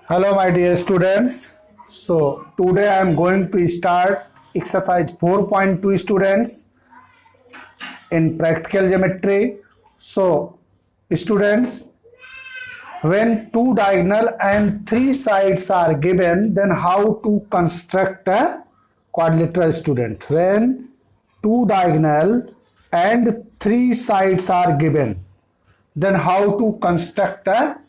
Hello, my dear students. So, today I am going to start exercise 4.2 students in practical geometry. So, students, when two diagonal and three sides are given, then how to construct a quadrilateral student? When two diagonal and three sides are given, then how to construct a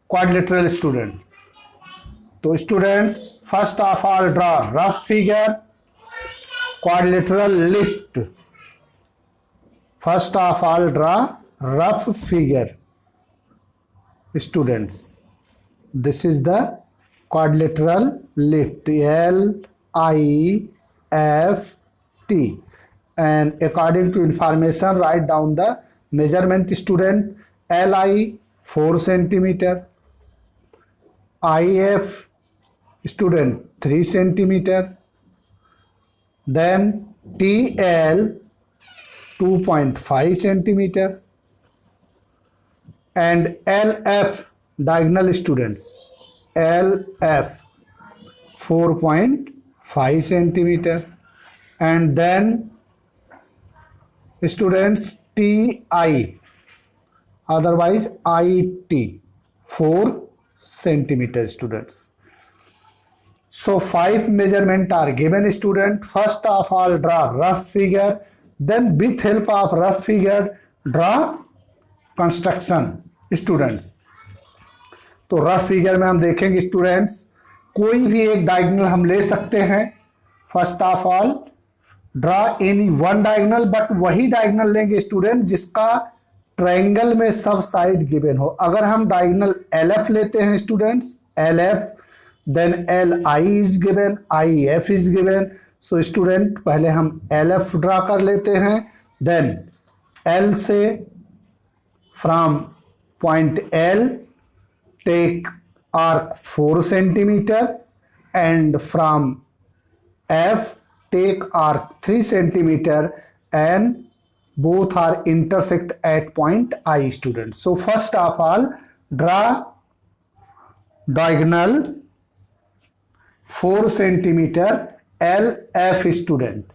quadrilateral student? तो students first of all draw rough figure quadrilateral lift first of all draw rough figure students this is the quadrilateral lift LIFT and according to information write down the measurement student LI 4 centimeter, IF student 3 centimeter, then TL 2.5 centimeter and LF diagonal students LF 4.5 centimeter and then students TI otherwise IT 4 centimeter students. So 5 measurement are given student. First of all draw rough figure, then with help of rough figure draw construction students. तो rough figure में हम देखेंगे students कोई भी एक diagonal हम ले सकते हैं. First of all draw any one diagonal but वही डायगोनल लेंगे स्टूडेंट जिसका ट्रायंगल में सब साइड गिवन हो. अगर हम डायगोनल LF लेते हैं students LF then LI is given, IF is given. So student पहले हम LF ड्रा कर लेते हैं. then L से from point L take arc 4 centimeter and from F take arc 3 centimeter and both are intersect at point I students. So first of all draw diagonal 4 centimeter LF student.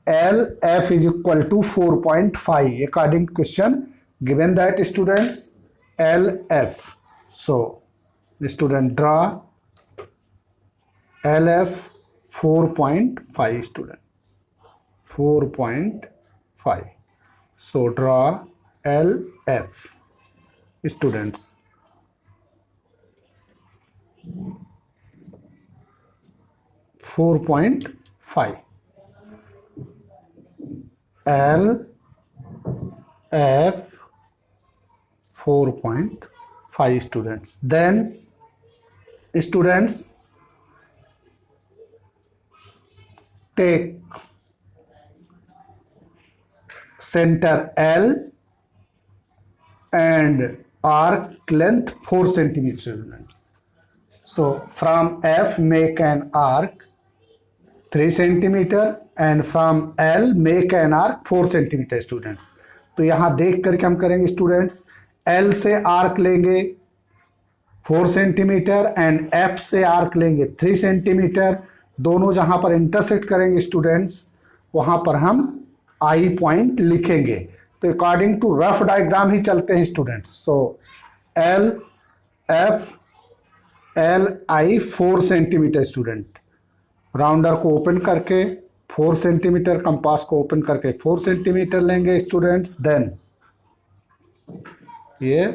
LF is equal to 4.5 according to question given that students LF. So student draw LF 4.5 student 4.5. So draw LF students. .5 LF 4.5 students. Then students take center L and arc length 4 centimeters students. So from F make an arc 3 centimeter and from L make an arc 4 centimeter students. तो यहाँ देख करके हम करेंगे students L से arc लेंगे 4 centimetre and F से arc लेंगे 3 सेंटीमीटर. दोनों जहाँ पर इंटरसेक्ट करेंगे स्टूडेंट्स वहाँ पर हम I पॉइंट लिखेंगे. तो अकॉर्डिंग टू रफ डायग्राम ही चलते हैं स्टूडेंट्स. सो LF LI 4 centimetre student. Rounder को ओपन करके 4 सेंटीमीटर, कंपास को ओपन करके 4 सेंटीमीटर लेंगे स्टूडेंट्स. देन ये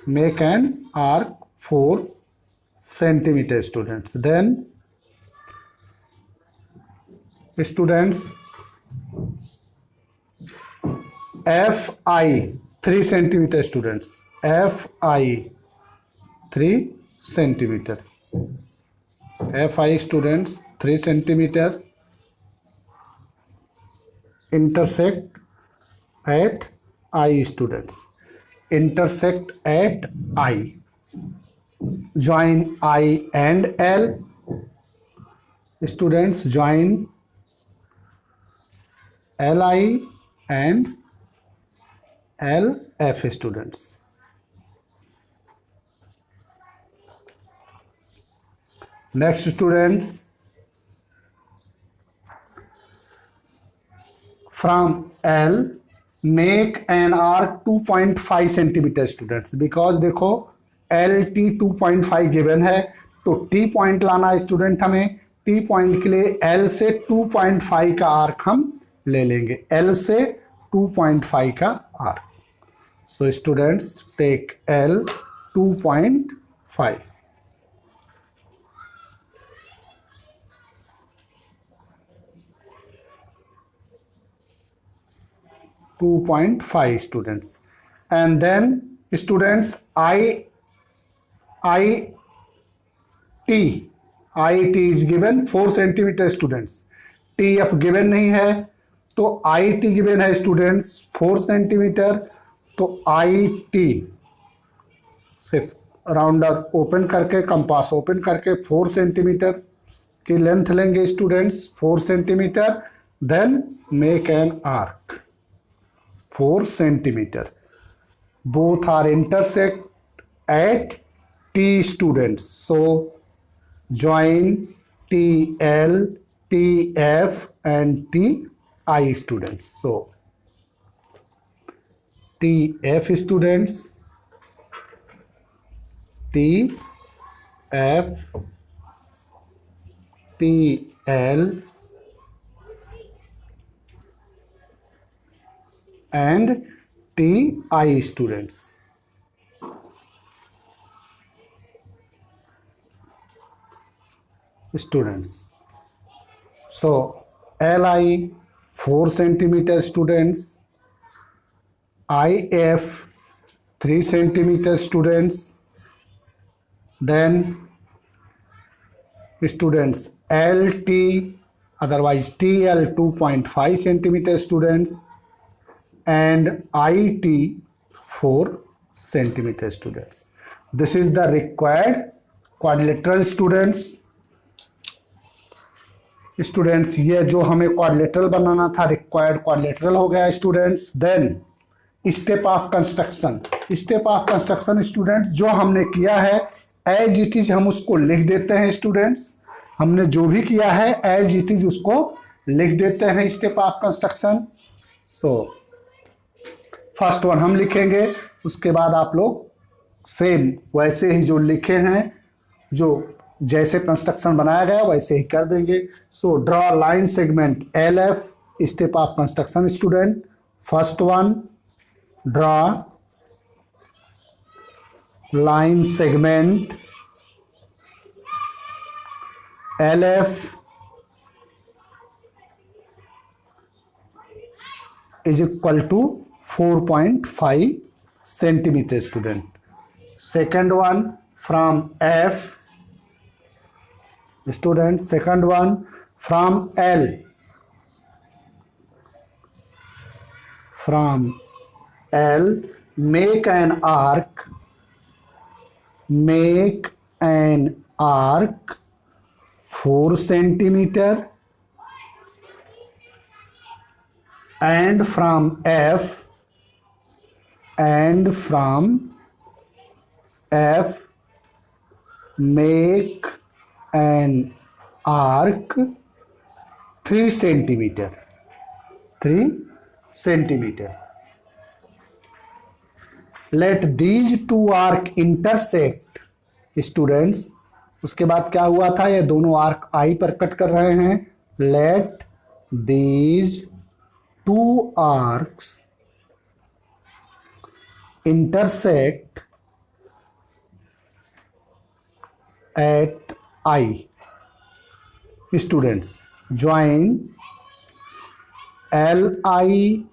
make an arc 4 centimetre students. Then students FI 3 centimetre students. FI 3 centimeter. FI students 3 centimeter intersect at I students. Intersect at I. Join I and L. Students join LI and LF students. Next students, from L make an arc 2.5 centimetre students, because देखो L T 2.5 given है, तो T point लाना है student हमें। T point के लिए L से 2.5 का आर्क हम ले लेंगे, एल से 2.5 का arc. So students take L 2.5। students, and then students I T is given 4 centimetre students, T F given नहीं है तो आई टी गिवन है स्टूडेंट्स 4 सेंटीमीटर। तो आई टी सिर्फ राउंडर ओपन करके, कंपास ओपन करके 4 सेंटीमीटर की लेंथ लेंगे students, 4 centimetre. Then make an arc 4 centimetre, both are intersect at T students, so join TL, TF and TI students. So TF students, TF, TL and TI students. So LI 4 centimeter students, IF 3 centimeter students, then students LT, otherwise TL 2.5 centimeter students, and IT 4 centimeter students. This is the required quadrilateral students. Students ये जो हमें quadrilateral बनाना था, required quadrilateral हो गया students. Then step of construction, step of construction student जो हमने किया है एज इट इज हम उसको लिख देते हैं स्टूडेंट्स। हमने जो भी किया है एज इट इज उसको लिख देते हैं step of construction. So first one हम लिखेंगे, उसके बाद आप लोग सेम वैसे ही जो लिखे हैं, जो जैसे कंस्ट्रक्शन बनाया गया वैसे ही कर देंगे। So draw line segment L F, step of construction student. First one, draw line segment L F is equal to 4.5 centimetre student. Second one, from F student, second one from L, make an arc 4 centimeter, and from F make an arc 3 centimeter, 3 centimeter. Let these two arc intersect students। उसके बाद क्या हुआ था, ये दोनों arc आई पर cut कर रहे हैं। Let these two arcs intersect at I। students join LI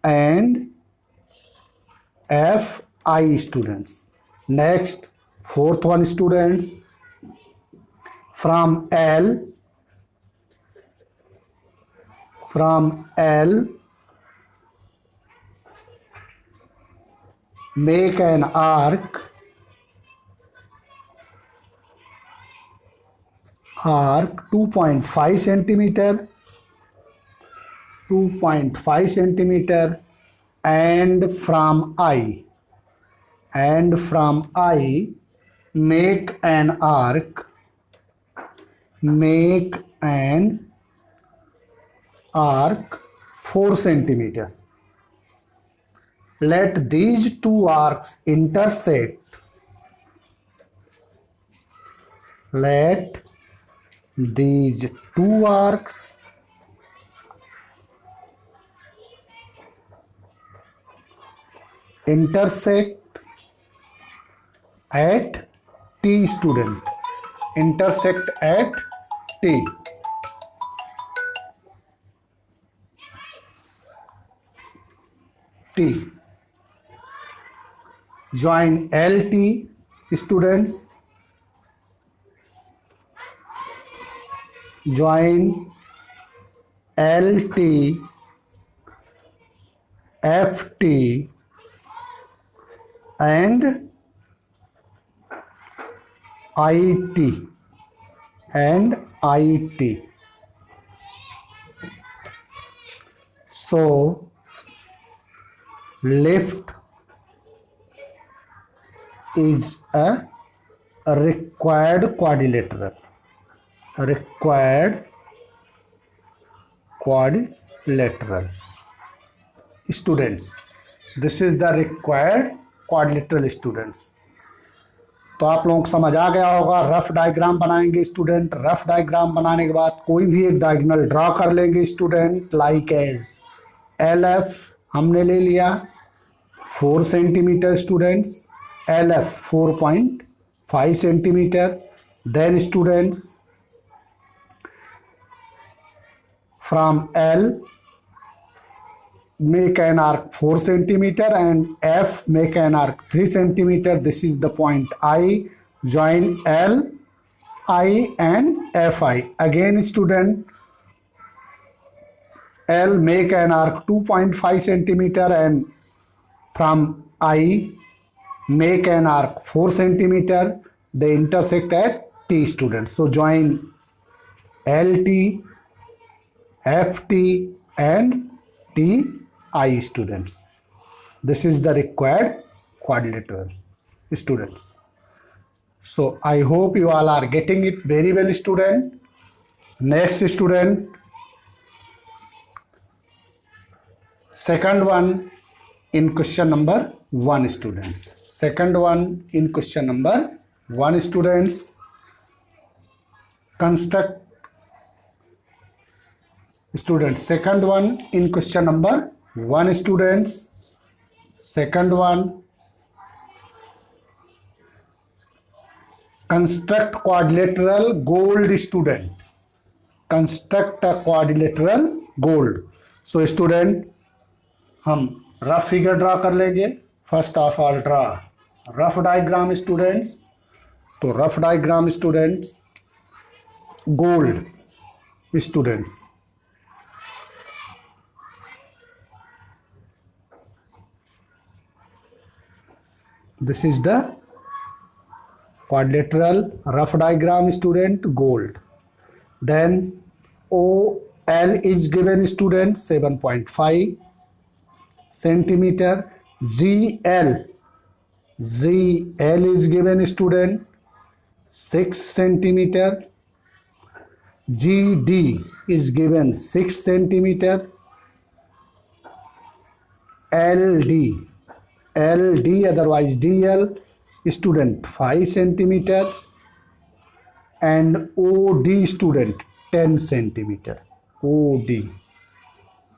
and FI students। next fourth one students, from L make an arc 2.5 centimeter, and from I make an arc make an arc 4 centimeter. Let these two arcs intersect. Let these two arcs intersect at T, student. Intersect at T. T. Join LT, students. Join LT, FT and IT and IT. So lift is a required quadrilateral. Required quadrilateral. Students, this is the required quadrilateral, students. तो आप लोगों को समझ आ गया होगा. Rough diagram बनाएंगे student. Rough diagram बनाने के बाद कोई भी एक डायगोनल ड्रॉ कर लेंगे स्टूडेंट. लाइक एज LF हमने ले लिया 4 centimetre students. LF 4.5 centimetre. Then students from L make an arc 4 centimeter and F make an arc 3 centimeter. This is the point I. Join L, I and FI. Again student, L make an arc 2.5 centimeter and from I make an arc 4 centimeter. They intersect at T, students. So join LT, FT and TI, students. This is the required quadrilateral, students. So I hope you all are getting it very well, student. Next student, second one in question number 1, students. Second one in question number 1, students. Construct, students, second one in question number 1, students. Second one, construct quadrilateral gold, student. Construct a quadrilateral gold. So student, हम rough figure draw कर लेंगे. First of all draw rough diagram, students. तो rough diagram students, gold students. This is the quadrilateral rough diagram, student, gold. Then OL is given, student, 7.5 centimeter. GL is given, student, 6 centimeter. GD is given 6 centimeter. LD otherwise DL, student, 5 centimeter. And OD, student, 10 centimeter. OD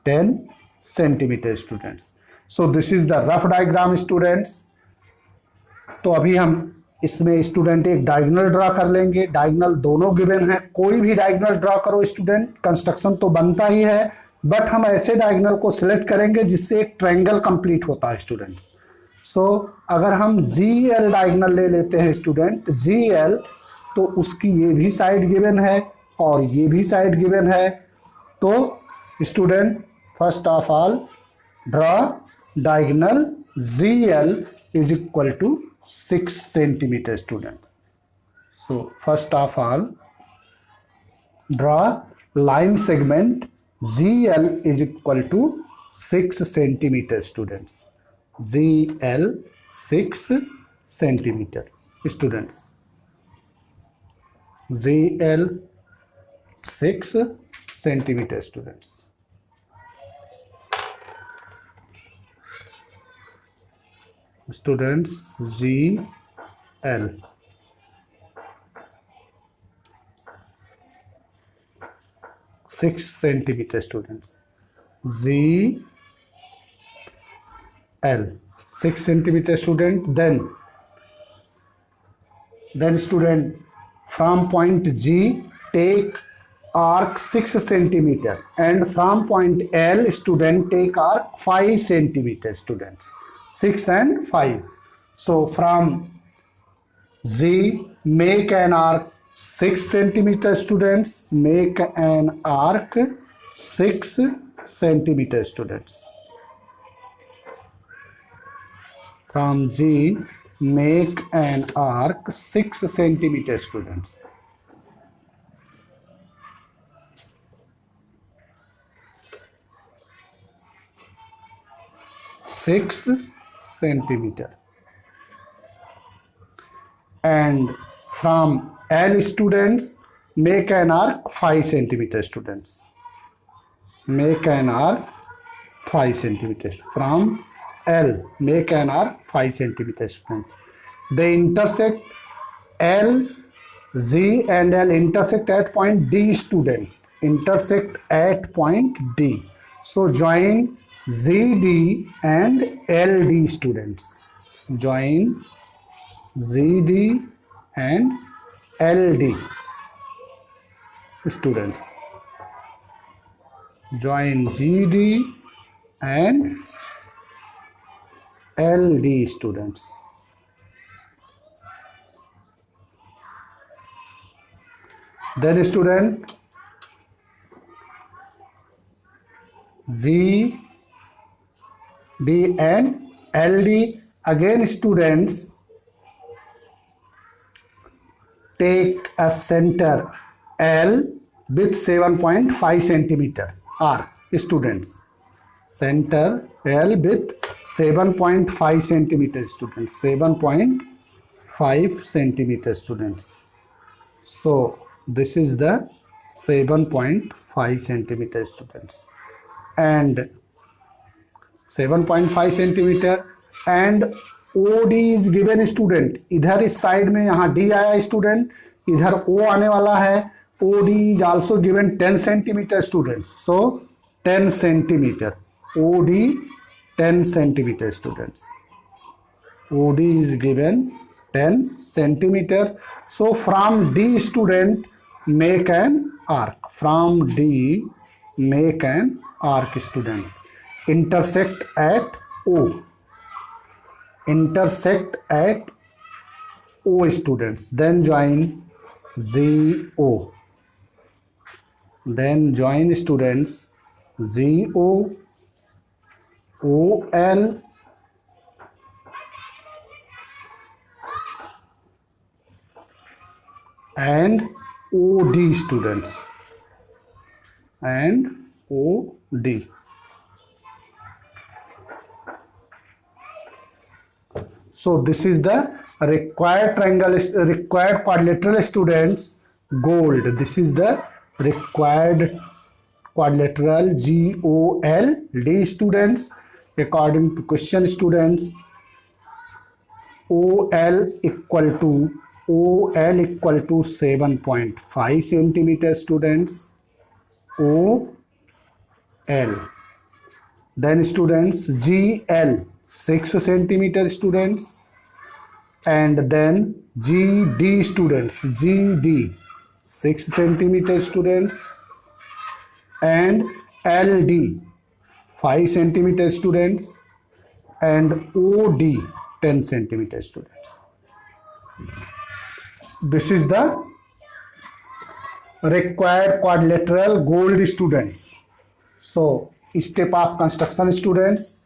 10 centimeter, students. So this is the rough diagram, students. तो अभी हम इसमें student एक diagonal draw कर लेंगे. Diagonal दोनों given है. कोई भी डायगोनल ड्रा करो स्टूडेंट, कंस्ट्रक्शन तो बनता ही है, बट हम ऐसे डायगोनल को सिलेक्ट करेंगे जिससे एक ट्रायंगल कंप्लीट होता है, स्टूडेंट्स. सो अगर हम GL डायगोनल ले लेते हैं स्टूडेंट, GL, तो उसकी ये भी साइड गिवन है और ये भी साइड गिवन है. तो student, first of all draw diagonal GL is equal to 6 centimeter, students. So first of all draw line segment GL is equal to 6 centimeter, students. GL 6 centimeter, students. GL 6 centimeter students. Students GL. Six centimeter students. GL. 6 centimeter student. Then student, from point G take arc 6 centimeter, and from point L student take arc 5 centimeter students. 6 and 5. So from Z make an arc 6 centimeter students. Make an arc 6 centimeter students. From G make an arc 6 centimeter students. Six centimeter. And from L students make an arc 5 centimeter students. Make an arc 5 centimeters. From L make an arc 5 centimeters student. They intersect L, Z and L intersect at point D student. Intersect at point D. So join ZD and LD students. Join ZD and LD students. Join GD and LD students. Then student, Z, D and LD. Again students, take a center L with 7.5 centimeter arc. Students, center L with 7.5 centimeter students. 7.5 centimeter students. So this is the 7.5 centimeter students, and 7.5 centimeter, and OD is given student. इधर इस side में यहाँ D आया student, इधर O आने वाला है. OD is also given 10 centimeter students. So 10 centimeter. OD 10 centimeter students. OD is given 10 centimeter. So from D student make an arc. From D make an arc student. Intersect at O. Intersect at O students. Then join ZO. Then join students ZO, OL, and OD students. And OD. So this is the required triangle, required quadrilateral students gold. This is the required quadrilateral GOLD students according to question students. OL equal to 7.5 centimeter students. OL. Then students GL 6 centimeter students, and then GD students, GD 6 centimeter students, and LD 5 centimeter students, and OD 10 centimeter students. This is the required quadrilateral gold students. So step of construction students,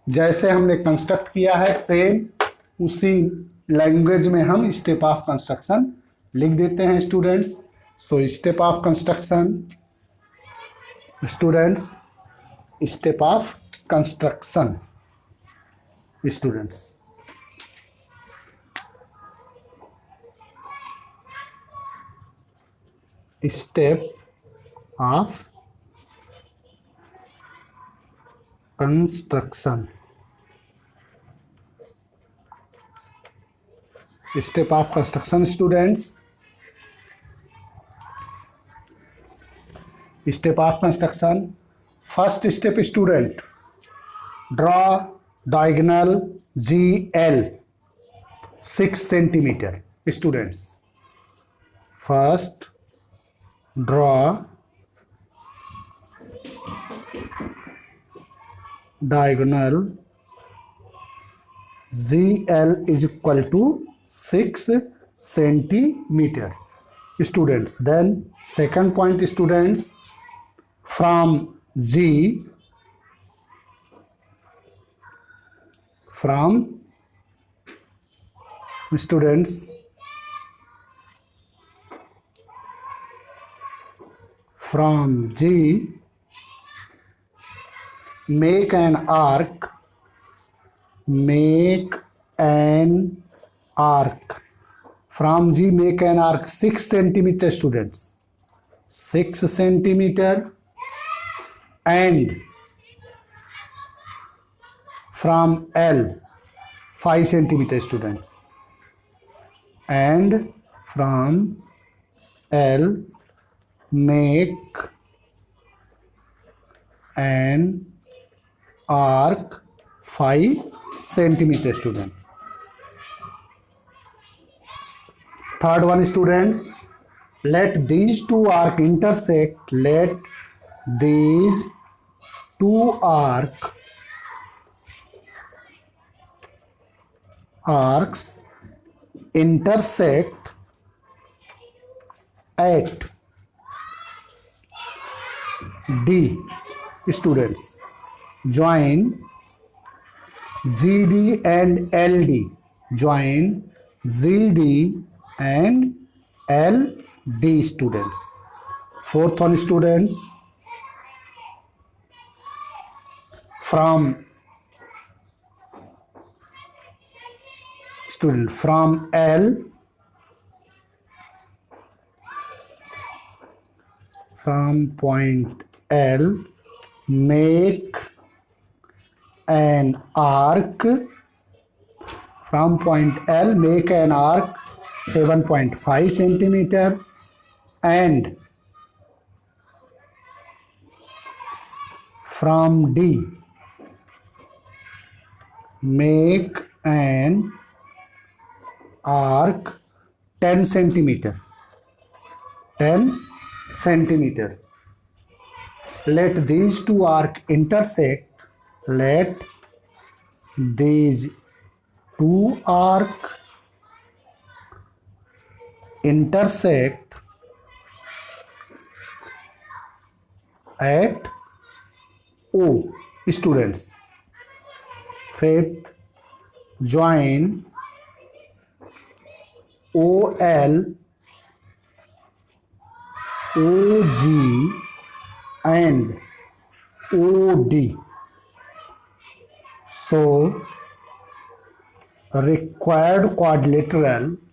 जैसे हमने construct किया है same उसी language में हम step of construction लिख देते हैं students. So step of construction students, step of construction students. Step of construction. Step of construction, students. Step of construction. First step, student, draw diagonal GL 6 centimeter. Students, first draw diagonal GL is equal to 6 centimeter. Students, then second point, students, from G, from students, from G, make an arc, from G make an arc 6 centimeter, students, 6 centimeter, and from L 5 centimeter, students, and from L make an arc 5 centimeter, students. Third one, students, let these two arcs intersect. Let these two arcs intersect at D. Students, join ZD and LD. Join ZD and LD, students. Fourth one, students, from L, from point L, make an arc, from point L make an arc 7.5 centimeter, and from D make an arc 10 centimeter. 10 centimeter. Let these two arcs intersect. Let these two arcs intersect at O. Students, fifth, join OL, OG and OD. So required quadrilateral,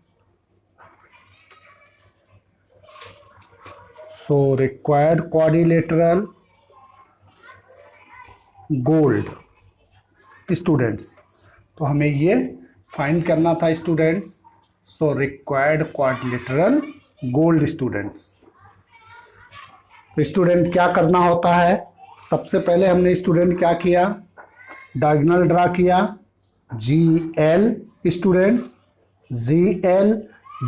gold. Students, तो हमें ये find करना था students. So required quadrilateral gold. Students, तो student क्या करना होता है, सबसे पहले हमने स्टूडेंट क्या किया, डायगोनल ड्रा किया GL. स्टूडेंट्स, GL,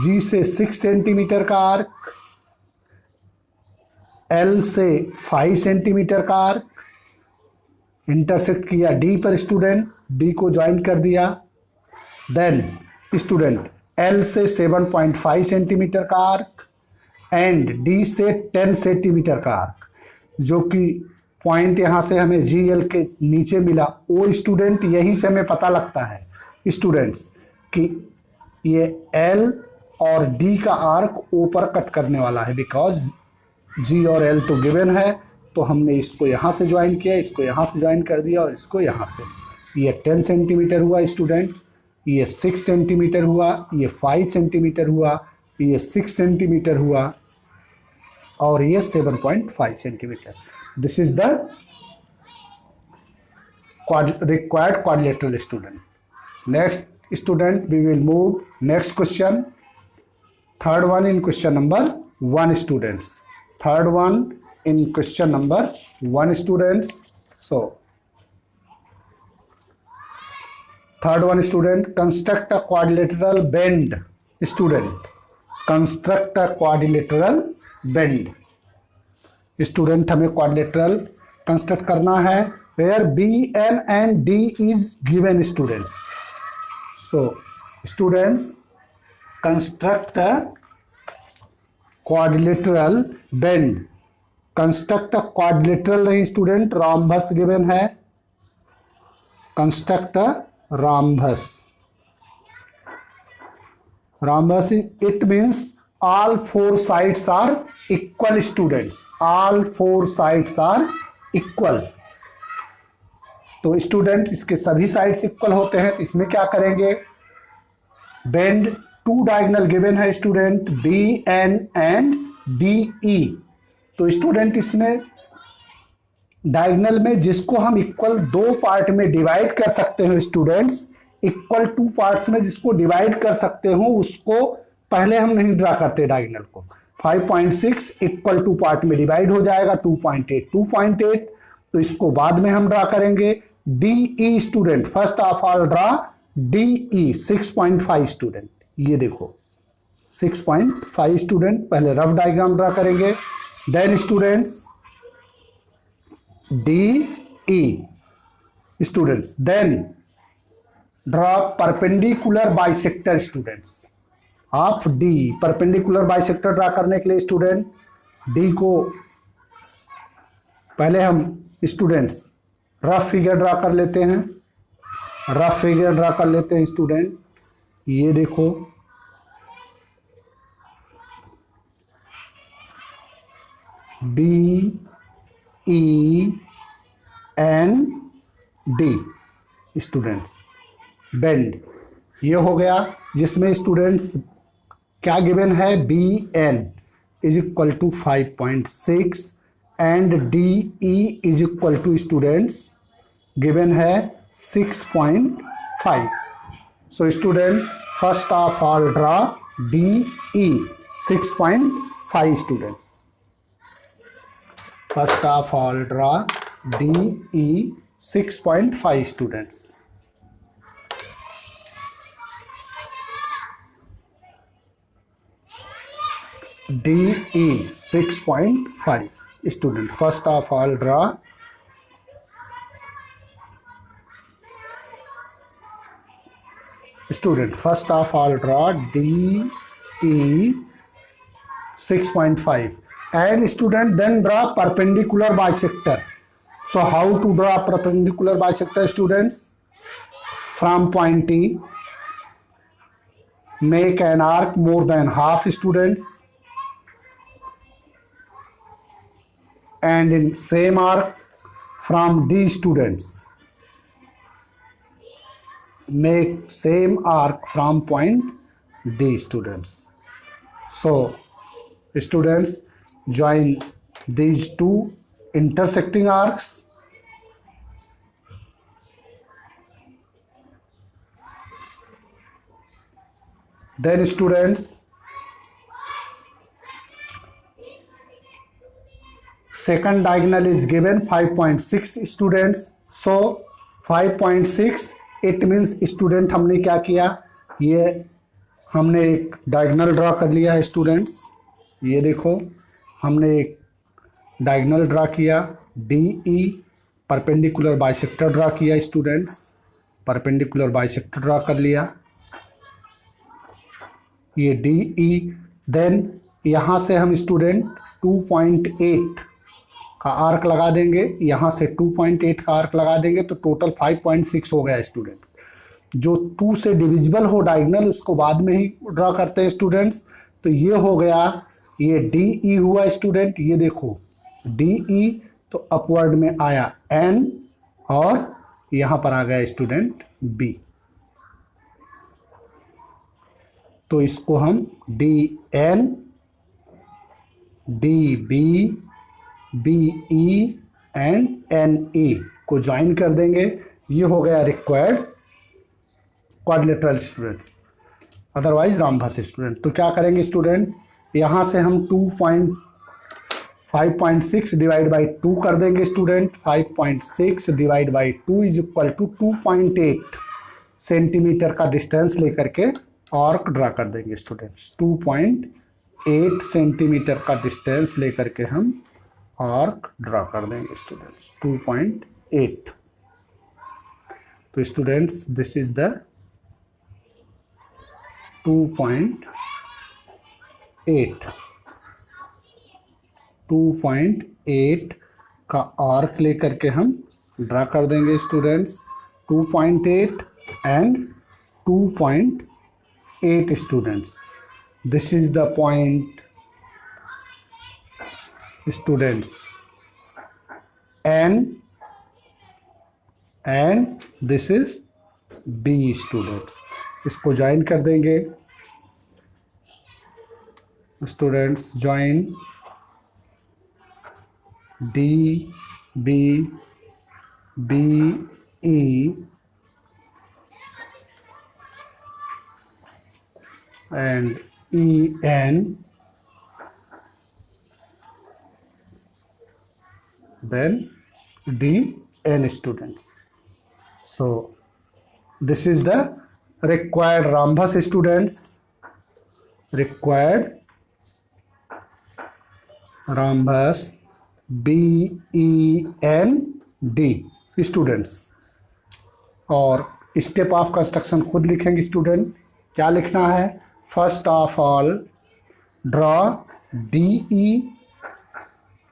G से 6 सेंटीमीटर का आर्क, L से 5 सेंटीमीटर का आर्क, इंटरसेक्ट किया D पर. स्टूडेंट, D को ज्वाइन कर दिया. देन स्टूडेंट L से 7.5 सेंटीमीटर का आर्क एंड D से 10 सेंटीमीटर का आर्क, जो कि पॉइंट यहाँ से हमें GL के नीचे मिला O. स्टूडेंट, यहीं से हमें पता लगता है स्टूडेंट्स कि ये L और D का आर्क O पर कट करने वाला है, बिकॉज G और L तो गिवन है. तो हमने इसको यहाँ से ज्वाइन किया, इसको यहाँ से ज्वाइन कर दिया और इसको यहाँ से. ये 10 सेंटीमीटर हुआ स्टूडेंट, ये 6 सेंटीमीटर हुआ, ये 5 सेंटीमीटर हुआ, ये 6 सेंटीमीटर हुआ और ये 7.5 centimetre. This is the required quadrilateral student. Next student, we will move next question. Third one in question number 1 students. Third one in question number 1 students. So third one student, construct a quadrilateral bend. Student, construct a quadrilateral bend. Student, हमें quadrilateral construct करना है where BN and D is given students. So students, construct a quadrilateral bend. Construct a quadrilateral नहीं student, rhombus given है. Construct a rhombus. Rhombus, it means all four sides are equal students. All four sides are equal. तो student इसके सभी sides equal होते हैं, तो इसमें क्या करेंगे, बेंड टू डायगोनल गिवन है student, B N and D E. तो स्टूडेंट इसमें डायगोनल में जिसको हम इक्वल दो पार्ट में डिवाइड कर सकते हैं स्टूडेंट्स, इक्वल टू पार्ट्स में जिसको डिवाइड कर सकते हो उसको पहले हम नहीं ड्रा करते डायगोनल को। 5.6 इक्वल टू पार्ट में डिवाइड हो जाएगा, 2.8 2.8, तो इसको बाद में हम ड्रा करेंगे। D E student, first of all draw D E 6.5 student, ये देखो 6.5 स्टूडेंट, पहले रफ डायग्राम ड्रा करेंगे। Then students D E students, then draw perpendicular bisector students of D. Perpendicular bisector draw करने के लिए स्टूडेंट डी को पहले हम स्टूडेंट्स रफ फिगर ड्रा कर लेते हैं। रफ फिगर ड्रा कर लेते हैं स्टूडेंट, ये देखो B E N D students BEND, ये हो गया, जिसमें स्टूडेंट्स क्या गिवन है, B N is equal to 5.6 and D E is equal to students given है 6.5। So student first of all draw D E 6.5 students. First of all draw D E 6.5 students. D E 6.5 student. First of all draw student, first of all draw D E 6.5 and student then draw perpendicular bisector. So how to draw perpendicular bisector students? From point T make an arc more than half students, and in same arc from D students make same arc from point D students. So students join these two intersecting arcs, then students second diagonal is given 5.6 students. So 5.6 it means student हमने क्या किया, ये हमने एक diagonal draw कर लिया है students, ये देखो हमने एक डायगोनल ड्रा किया, D E perpendicular bisector draw किया स्टूडेंट्स, परपेंडिकुलर बाइसेक्टर ड्रा कर लिया, ये डी ई। देन यहाँ से हम स्टूडेंट 2.8 का आर्क लगा देंगे, यहाँ से 2.8 का आर्क लगा देंगे, तो टोटल 5.6 हो गया स्टूडेंट्स। जो 2 से डिविजिबल हो डायगोनल उसको बाद में ही ड्रा करते हैं स्टूडेंट्स। तो ये हो गया, ये डी ई हुआ स्टूडेंट, ये देखो डी ई, तो अपवर्ड में आया एन और यहाँ पर आ गया स्टूडेंट बी, तो इसको हम D N D B, B E and N E को ज्वाइन कर देंगे। ये हो गया required quadrilateral students, otherwise rhombus student. तो क्या करेंगे स्टूडेंट, यहाँ से हम 5.6 डिवाइड बाई 2 कर देंगे student. 5.6 divide by 2 is equal to 2.8 centimetre का डिस्टेंस लेकर के आर्क ड्रा कर देंगे स्टूडेंट्स। 2.8 सेंटीमीटर का डिस्टेंस लेकर के हम आर्क ड्रा कर देंगे स्टूडेंट्स, 2.8। तो स्टूडेंट्स दिस इज द 2.8 का आर्क लेकर के हम ड्रा कर देंगे students. 2.8 and 2.8 students, this is the point students N and this is B students. इसको ज्वाइन कर देंगे students, join D B, B E and En, then Dn students. So this is the required rhombus students, required rhombus BEND students। और step of construction खुद लिखेंगे student. क्या लिखना है, first of all draw DE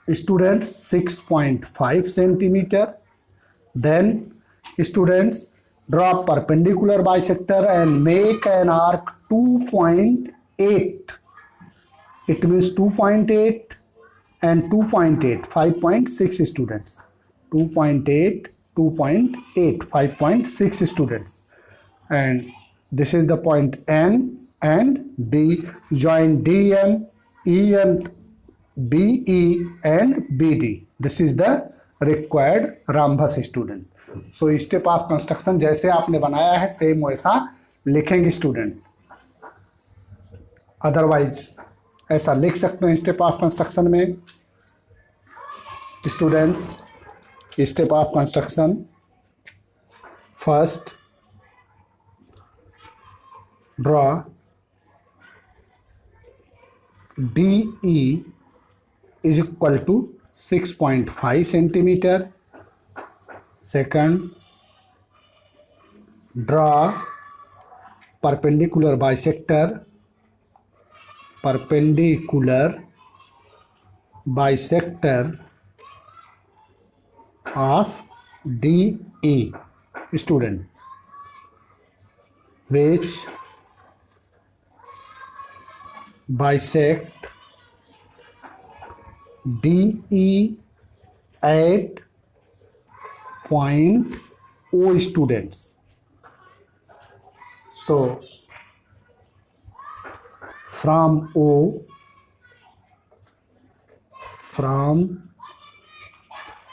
students 6.5 centimeter, then students draw perpendicular bisector and make an arc 2.8, it means 2.8 and 2.8 5.6 students, 2.8 2.8 5.6 students, and this is the point N and B, join DN, EN, BE and BD, this is the required rhombus student। so step of construction जैसे आपने बनाया है same वैसा लिखेंगे student, otherwise ऐसा लिख सकते हैं स्टेप ऑफ कंस्ट्रक्शन में students. Step of construction, first draw DE is equal to 6.5 centimeter, second draw perpendicular bisector, perpendicular bisector of DE student, which bisect DE at point O students। so from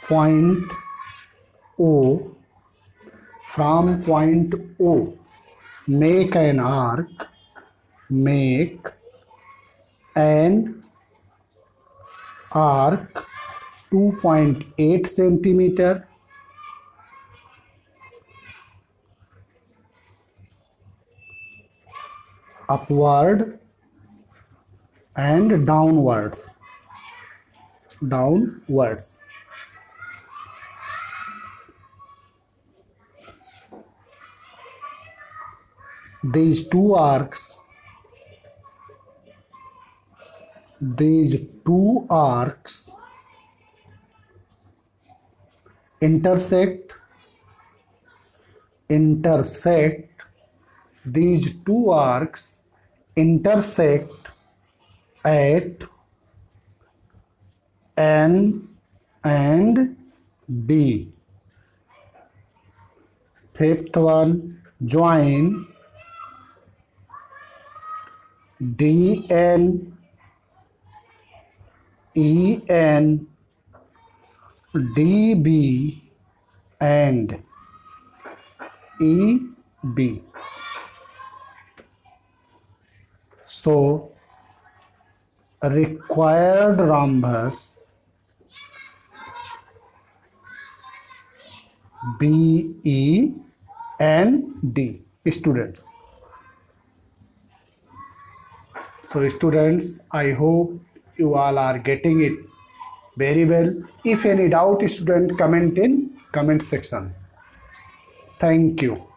point O, make an arc, 2.8 centimeter, upward and downwards, these two arcs intersect, these two arcs intersect at N and B। fifth one, join DN EN, DB and EB. So required rhombus BE and D. Students. So students, I hope you all are getting it very well. If any doubt, student, comment in comment section. Thank you.